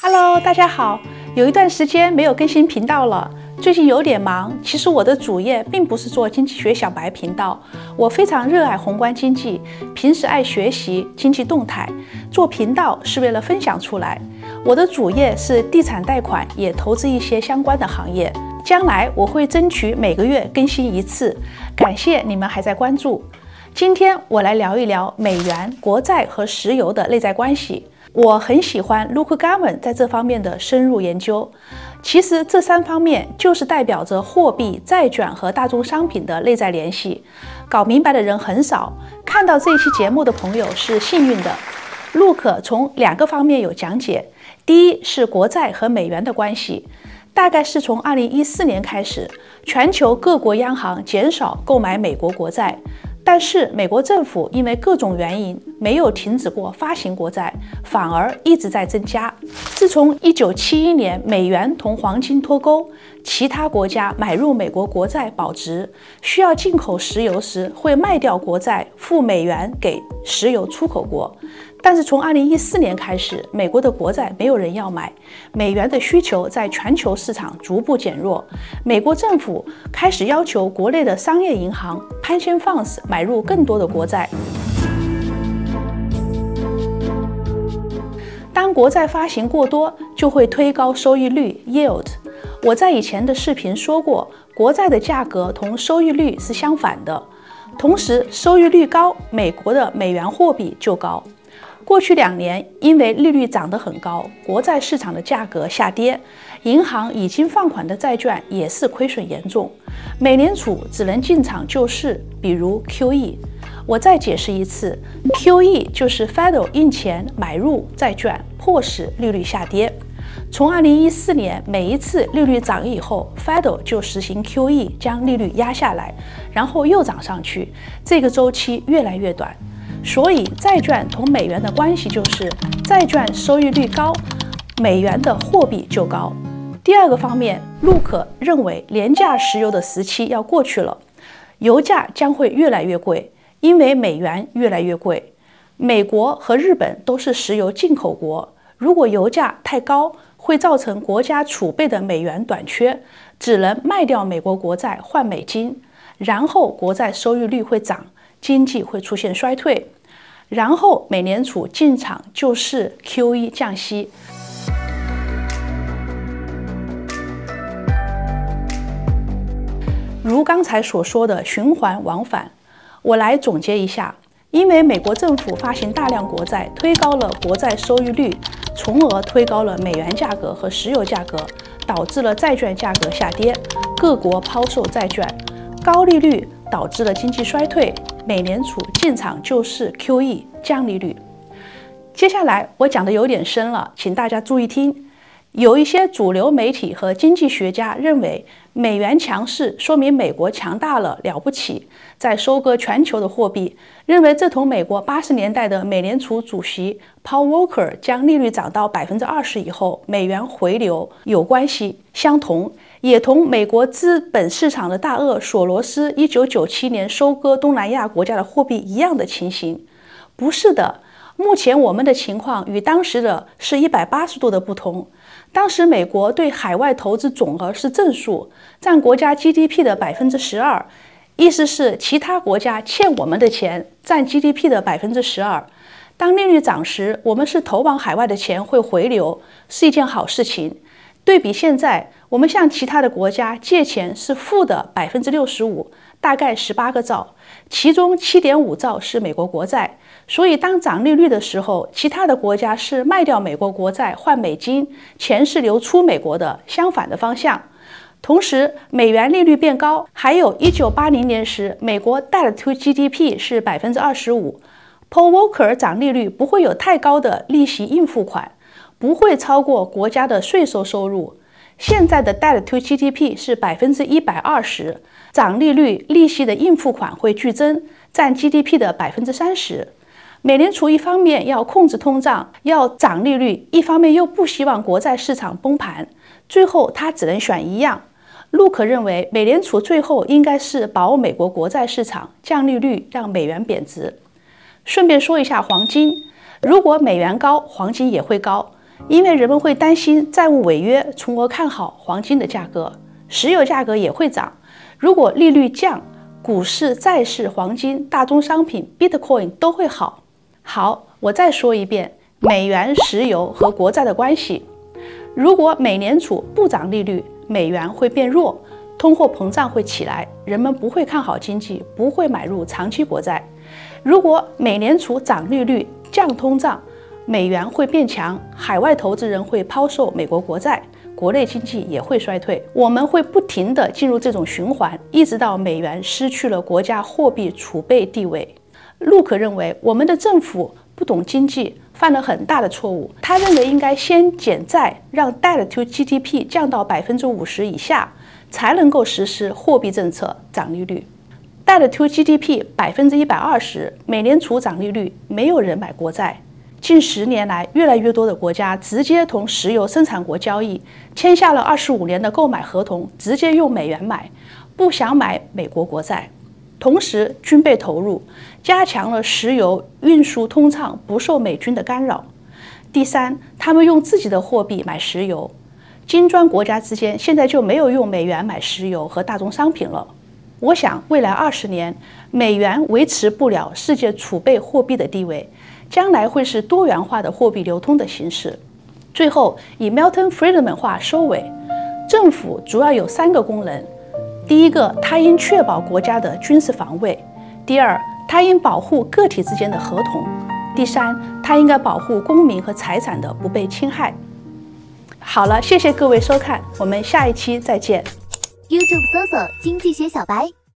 Hello， 大家好，有一段时间没有更新频道了，最近有点忙。其实我的主业并不是做经济学小白频道，我非常热爱宏观经济，平时爱学习经济动态，做频道是为了分享出来。我的主业是地产贷款，也投资一些相关的行业。将来我会争取每个月更新一次，感谢你们还在关注。今天我来聊一聊美元、国债和石油的内在关系。我很喜欢 Luke Garman 在这方面的深入研究。其实这三方面就是代表着货币、债券和大宗商品的内在联系。搞明白的人很少，看到这一期节目的朋友是幸运的。Luke 从两个方面有讲解，第一是国债和美元的关系。大概是从2014年开始，全球各国央行减少购买美国国债，但是美国政府因为各种原因没有停止过发行国债，反而一直在增加。自从1971年美元同黄金脱钩，其他国家买入美国国债保值，需要进口石油时会卖掉国债付美元给石油出口国。但是从2014年开始，美国的国债没有人要买，美元的需求在全球市场逐步减弱。美国政府开始要求国内的商业银行 pension funds 买入更多的国债。当国债发行过多，就会推高收益率 yield。我在以前的视频说过，国债的价格同收益率是相反的。同时，收益率高，美国的美元货币就高。过去2年，因为利率涨得很高，国债市场的价格下跌，银行已经放款的债券也是亏损严重，美联储只能进场救市，比如 QE。我再解释一次 ，QE 就是 Fed 印钱买入债券，迫使利率下跌。从2014年每一次利率涨以后 ，Fed 就实行 QE， 将利率压下来，然后又涨上去，这个周期越来越短。所以，债券同美元的关系就是债券收益率高，美元的货币就高。第二个方面，陆可认为廉价石油的时期要过去了，油价将会越来越贵，因为美元越来越贵。美国和日本都是石油进口国，如果油价太高，会造成国家储备的美元短缺，只能卖掉美国国债换美金，然后国债收益率会涨，经济会出现衰退。然后美联储进场救市 QE 降息。如刚才所说的循环往返，我来总结一下。因为美国政府发行大量国债，推高了国债收益率，从而推高了美元价格和石油价格，导致了债券价格下跌，各国抛售债券，高利率导致了经济衰退，美联储进场救市 QE 降利率。接下来我讲的有点深了，请大家注意听。有一些主流媒体和经济学家认为，美元强势说明美国强大了不起，在收割全球的货币，认为这同美国80年代的美联储主席 Paul Volcker 将利率涨到20%以后，美元回流有关系，相同，也同美国资本市场的大鳄索罗斯1997年收割东南亚国家的货币一样的情形。不是的，目前我们的情况与当时的是180度的不同。当时美国对海外投资总额是正数，占国家 GDP 的12%，意思是其他国家欠我们的钱占 GDP 的12%。当利率涨时，我们是投往海外的钱会回流，是一件好事情。对比现在，我们向其他的国家借钱是负的65%，大概18个兆，其中7.5兆是美国国债。所以当涨利率的时候，其他的国家是卖掉美国国债换美金，钱是流出美国的，相反的方向。同时，美元利率变高，还有1980年时，美国 debt to GDP 是25%。Paul Volcker 涨利率不会有太高的利息应付款，不会超过国家的税收收入。现在的 debt to GDP 是120%，涨利率利息的应付款会剧增，占 GDP 的30%。美联储一方面要控制通胀，要涨利率，一方面又不希望国债市场崩盘，最后他只能选一样。陆可认为，美联储最后应该是保美国国债市场，降利率，让美元贬值。顺便说一下黄金，如果美元高，黄金也会高。因为人们会担心债务违约，从而看好黄金的价格，石油价格也会涨。如果利率降，股市、债市、黄金、大宗商品、Bitcoin 都会好。好，我再说一遍，美元、石油和国债的关系。如果美联储不涨利率，美元会变弱，通货膨胀会起来，人们不会看好经济，不会买入长期国债。如果美联储涨利率、降通胀，美元会变强，海外投资人会抛售美国国债，国内经济也会衰退。我们会不停地进入这种循环，一直到美元失去了国家货币储备地位。陆克认为，我们的政府不懂经济，犯了很大的错误。他认为应该先减债，让 debt to GDP 降到50%以下，才能够实施货币政策涨利率。debt to GDP 120%，美联储涨利率，没有人买国债。近10年来，越来越多的国家直接同石油生产国交易，签下了25年的购买合同，直接用美元买，不想买美国国债。同时，军备投入，加强了石油运输通畅，不受美军的干扰。第三，他们用自己的货币买石油，金砖国家之间现在就没有用美元买石油和大宗商品了。我想，未来20年，美元维持不了世界储备货币的地位，将来会是多元化的货币流通的形式。最后，以 Milton Friedman 话收尾：政府主要有3个功能。第一个，它应确保国家的军事防卫；第二，它应保护个体之间的合同；第三，它应该保护公民和财产的不被侵害。好了，谢谢各位收看，我们下一期再见。YouTube 搜索“经济学小白”